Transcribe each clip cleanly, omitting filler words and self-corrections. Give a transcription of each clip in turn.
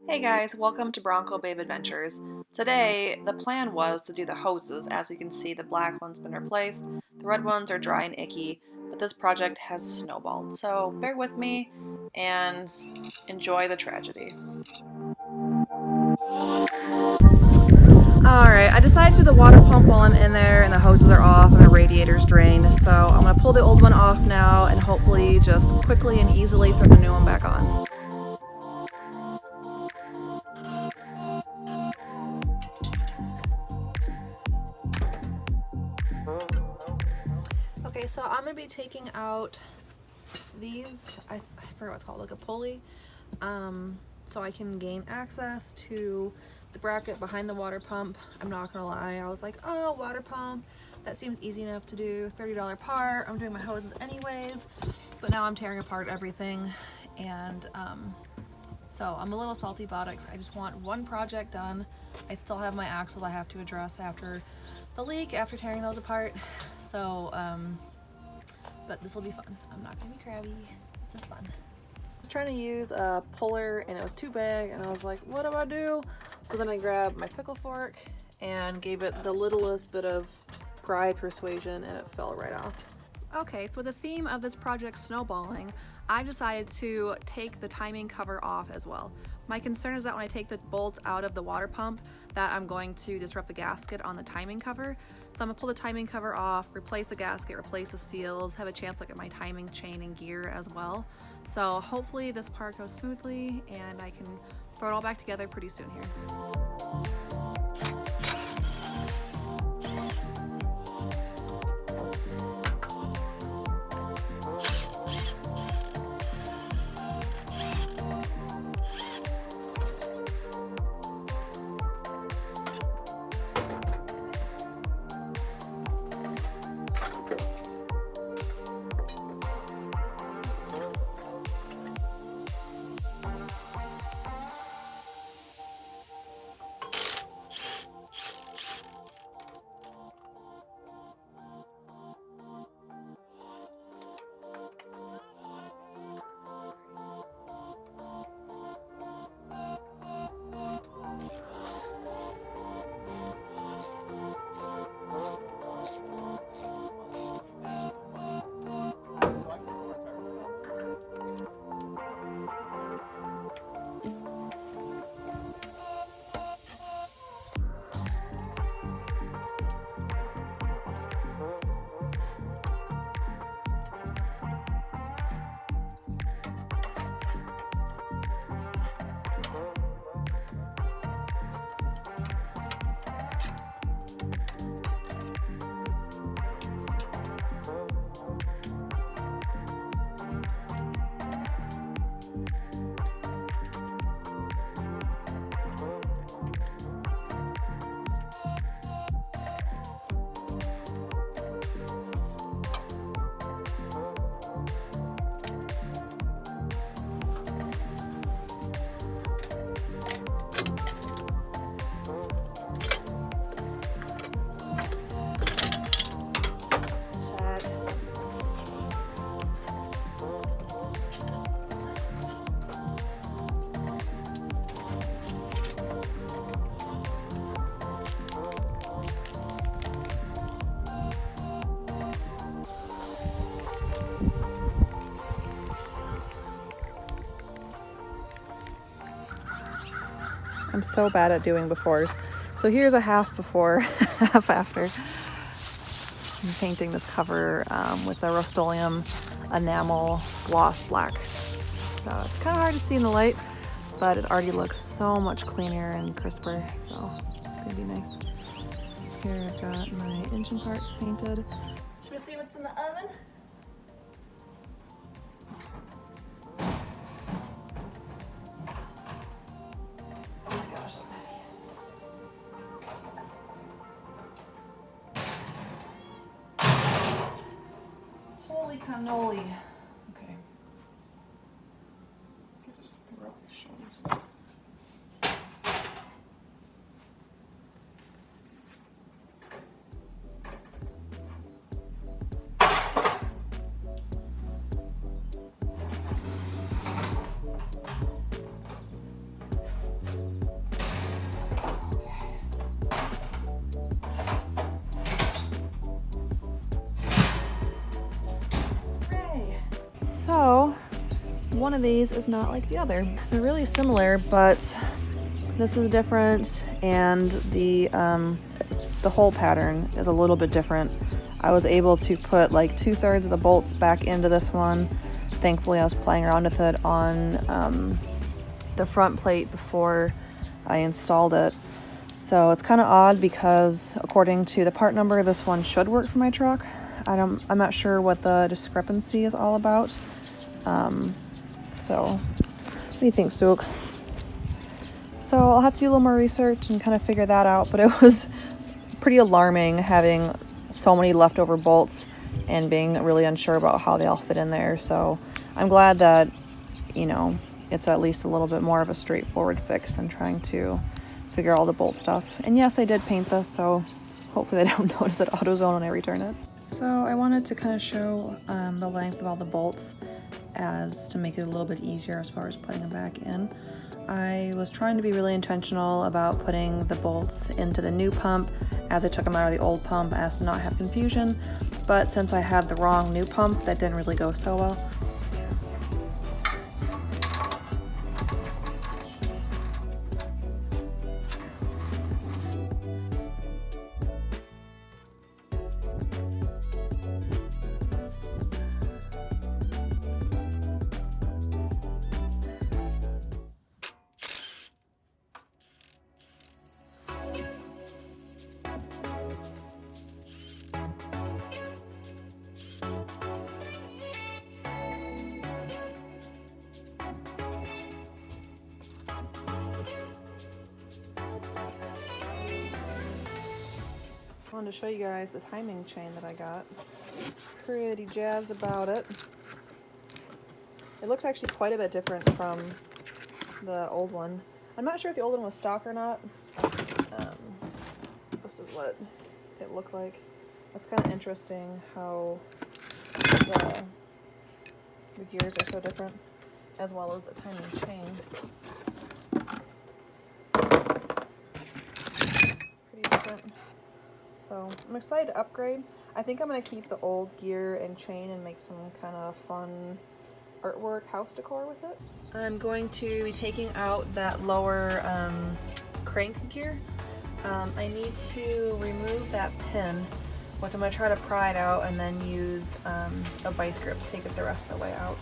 Hey guys, welcome to Bronco Babe Adventures. Today, the plan was to do the hoses. As you can see, the black one's been replaced, the red ones are dry and icky, but this project has snowballed. So bear with me and enjoy the tragedy. Alright, I decided to do the water pump while I'm in there and the hoses are off and the radiator's drained. So I'm going to pull the old one off now and hopefully just quickly and easily throw the new one back on. Okay, so I'm going to be taking out these, I forgot what it's called, like a pulley, so I can gain access to the bracket behind the water pump. I'm not gonna lie, I was like, oh, water pump, that seems easy enough to do, $30 part, I'm doing my hoses anyways, but now I'm tearing apart everything, and so I'm a little salty about it because I just want one project done. I still have my axles I have to address after the leak, after tearing those apart, so but this will be fun. I'm not gonna be crabby. This is fun. I was trying to use a puller and it was too big and I was like, what do I do? So then I grabbed my pickle fork and gave it the littlest bit of pride persuasion and it fell right off. Okay, so with the theme of this project snowballing, I decided to take the timing cover off as well. My concern is that when I take the bolts out of the water pump, that I'm going to disrupt the gasket on the timing cover. So I'm gonna pull the timing cover off, replace the gasket, replace the seals, have a chance to look at my timing chain and gear as well. So hopefully this part goes smoothly and I can throw it all back together pretty soon here. I'm so bad at doing befores. So here's a half before, half after. I'm painting this cover with a Rust-Oleum enamel gloss black. So it's kind of hard to see in the light, but it already looks so much cleaner and crisper. So it's gonna be nice. Here I've got my engine parts painted. Should we see what's in the oven? Holy cannoli. Okay. Just throw up his shoulders. one of these is not like the other. They're really similar, but this is different, and the hole pattern is a little bit different. I was able to put like 2/3 of the bolts back into this one. Thankfully, I was playing around with it on the front plate before I installed it. So it's kind of odd because according to the part number, this one should work for my truck. I'm not sure what the discrepancy is all about. So what do you think, Stoke? So I'll have to do a little more research and kind of figure that out, but it was pretty alarming having so many leftover bolts and being really unsure about how they all fit in there. So I'm glad that, you know, it's at least a little bit more of a straightforward fix than trying to figure all the bolt stuff. And yes, I did paint this, so hopefully they don't notice it AutoZone when I return it. So I wanted to kind of show the length of all the bolts as to make it a little bit easier as far as putting them back in. I was trying to be really intentional about putting the bolts into the new pump as I took them out of the old pump as to not have confusion, but since I had the wrong new pump, that didn't really go so well. I wanted to show you guys the timing chain that I got. Pretty jazzed about it. It looks actually quite a bit different from the old one. I'm not sure if the old one was stock or not. This is what it looked like. It's kind of interesting how the gears are so different, as well as the timing chain. Pretty different. So I'm excited to upgrade. I think I'm going to keep the old gear and chain and make some kind of fun artwork house decor with it. I'm going to be taking out that lower crank gear. I need to remove that pin, which I'm going to try to pry it out and then use a vice grip to take it the rest of the way out.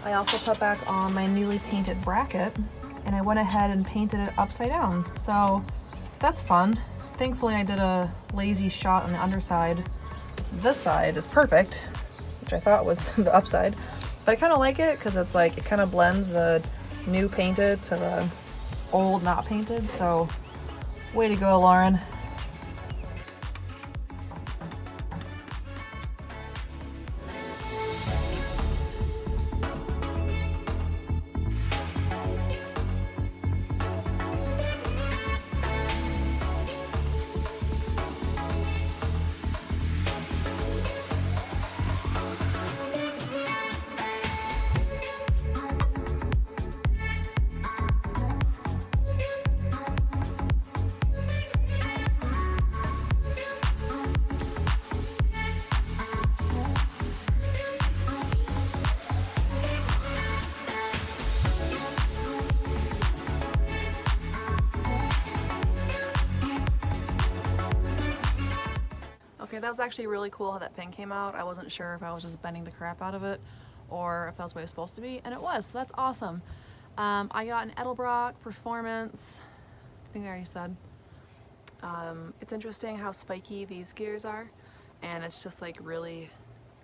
I also put back on my newly painted bracket, and I went ahead and painted it upside down. So that's fun. Thankfully I did a lazy shot on the underside. This side is perfect, which I thought was the upside, but I kind of like it because it's like it kind of blends the new painted to the old not painted. So way to go, Lauren. Okay, that was actually really cool how that pin came out. I wasn't sure if I was just bending the crap out of it or if that's what it was supposed to be, and it was, so that's awesome. I got an Edelbrock Performance, I think I already said. It's interesting how spiky these gears are, and it's just like really,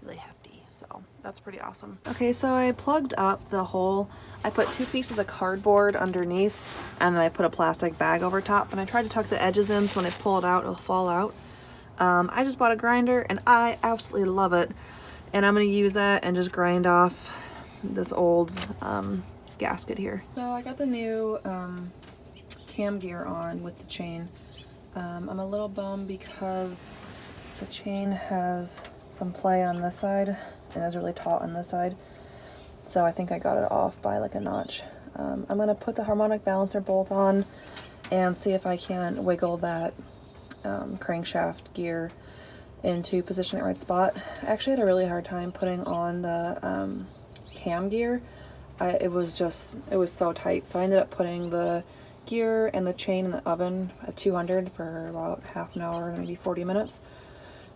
really hefty, so that's pretty awesome. Okay, so I plugged up the hole. I put 2 pieces of cardboard underneath, and then I put a plastic bag over top, and I tried to tuck the edges in so when I pull it out, it'll fall out. I just bought a grinder and I absolutely love it, and I'm going to use that and just grind off this old gasket here. So I got the new cam gear on with the chain. I'm a little bummed because the chain has some play on this side and is really taut on this side, so I think I got it off by like a notch. I'm going to put the harmonic balancer bolt on and see if I can wiggle that crankshaft gear into position at the right spot. I actually had a really hard time putting on the cam gear. it was so tight. So I ended up putting the gear and the chain in the oven at 200 for about half an hour, maybe 40 minutes.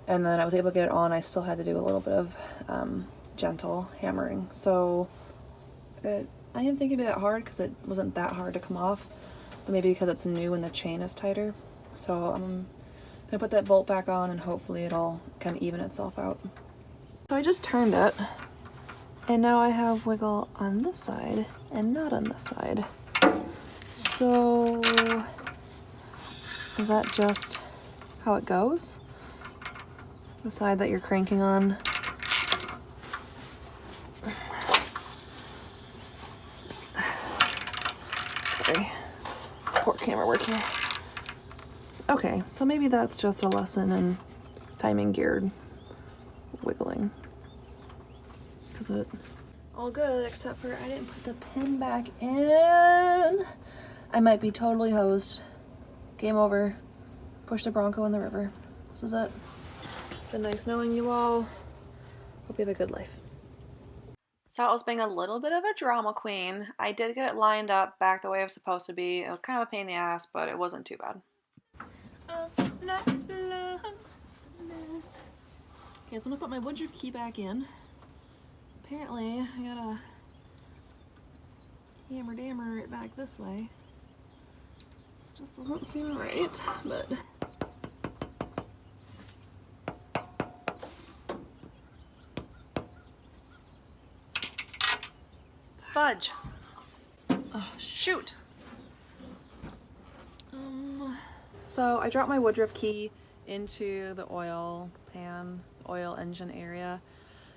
And then I was able to get it on. I still had to do a little bit of gentle hammering. So I didn't think it'd be that hard because it wasn't that hard to come off, but maybe because it's new and the chain is tighter. So I'm gonna put that bolt back on and hopefully it'll kind of even itself out. So I just turned it and now I have wiggle on this side and not on this side. So is that just how it goes? The side that you're cranking on. Sorry, poor camera work here. Okay, so maybe that's just a lesson in timing geared wiggling. Cause it all good except for I didn't put the pin back in. I might be totally hosed. Game over. Push the Bronco in the river. This is it. Been nice knowing you all. Hope you have a good life. So I was being a little bit of a drama queen. I did get it lined up back the way it was supposed to be. It was kind of a pain in the ass, but it wasn't too bad. Okay, so I'm gonna put my woodruff key back in. Apparently, I gotta hammer it back this way. This just doesn't seem right, but fudge. Oh, shoot. So I dropped my woodruff key into the oil pan, oil engine area.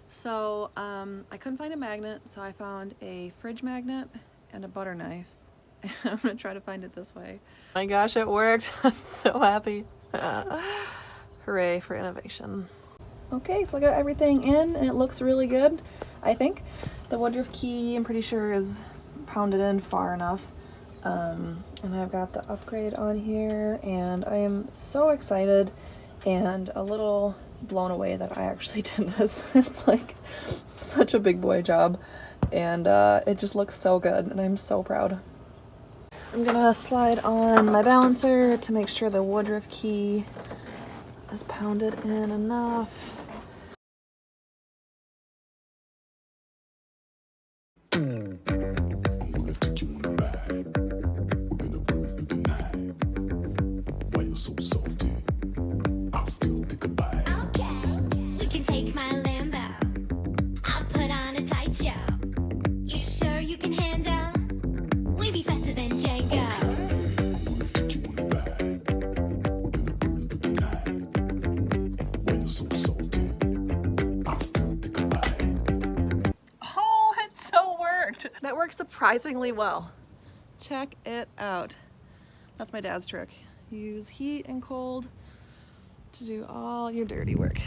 So I couldn't find a magnet, so I found a fridge magnet and a butter knife. I'm gonna try to find it this way. My gosh, it worked. I'm so happy. Hooray for innovation. Okay, so I got everything in and it looks really good, I think. The woodruff key, I'm pretty sure, is pounded in far enough. And I've got the upgrade on here and I am so excited and a little blown away that I actually did this. It's like such a big boy job and it just looks so good and I'm so proud. I'm gonna slide on my balancer to make sure the woodruff key is pounded in enough. So salty, I'll still take a bite. Okay, you can take my Lambo. I'll put on a tight show. You sure you can handle? We be faster than Django. Okay, I'm gonna take you on a ride. We're gonna burn through the night. Why you're so salty, I'll still take a bite. Oh, it so worked! That worked surprisingly well. Check it out. That's my dad's trick. Use heat and cold to do all your dirty work.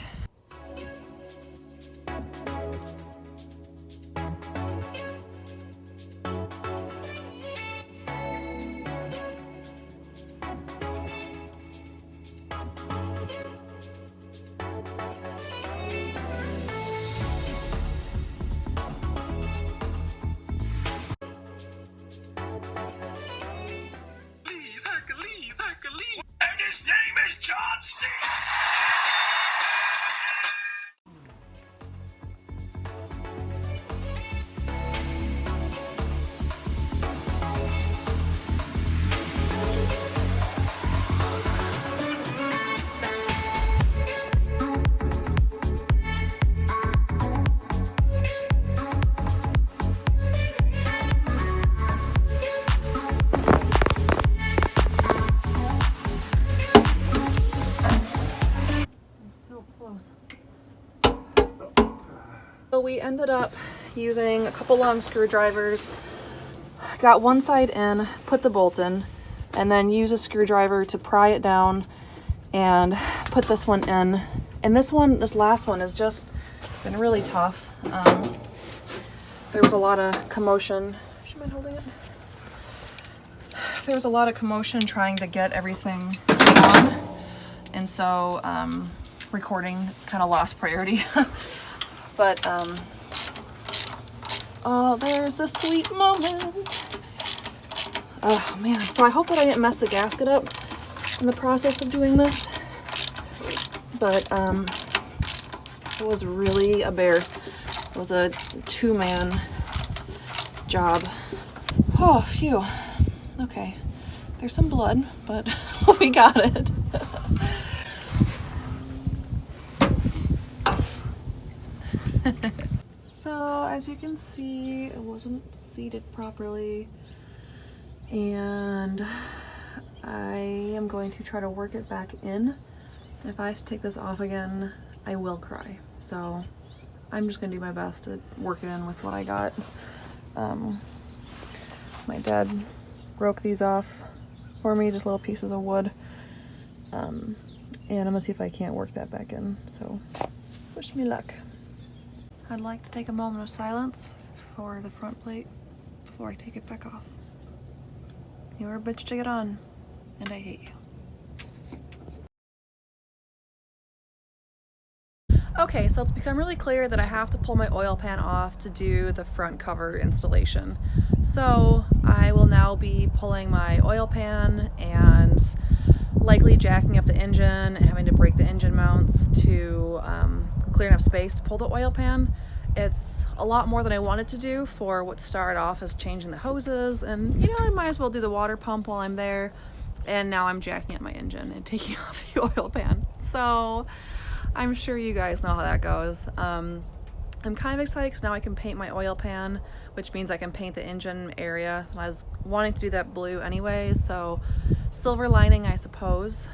So we ended up using a couple long screwdrivers, got one side in, put the bolt in, and then use a screwdriver to pry it down and put this one in. And this last one has just been really tough. There was a lot of commotion. Do you mind holding it? There was a lot of commotion trying to get everything on. And so recording kind of lost priority. But Oh, there's the sweet moment. Oh man, so I hope that I didn't mess the gasket up in the process of doing this. But it was really a bear. It was a 2-man job. Oh, phew. Okay. There's some blood, but we got it. So as you can see, it wasn't seated properly, and I am going to try to work it back in. If I have to take this off again, I will cry. So I'm just gonna do my best to work it in with what I got. My dad broke these off for me, just little pieces of wood. And I'm gonna see if I can't work that back in. So wish me luck. I'd like to take a moment of silence for the front plate before I take it back off. You were a bitch to get on, and I hate you. Okay, so it's become really clear that I have to pull my oil pan off to do the front cover installation. So I will now be pulling my oil pan and likely jacking up the engine and having to break the engine mounts to clear enough space to pull the oil pan. It's a lot more than I wanted to do for what started off as changing the hoses, and you know, I might as well do the water pump while I'm there. And now I'm jacking up my engine and taking off the oil pan. So I'm sure you guys know how that goes. I'm kind of excited because now I can paint my oil pan, which means I can paint the engine area. And I was wanting to do that blue anyway, so silver lining, I suppose.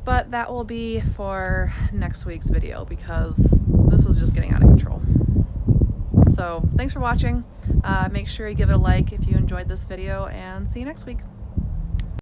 But that will be for next week's video because this is just getting out of control. So thanks for watching. Make sure you give it a like if you enjoyed this video, and see you next week.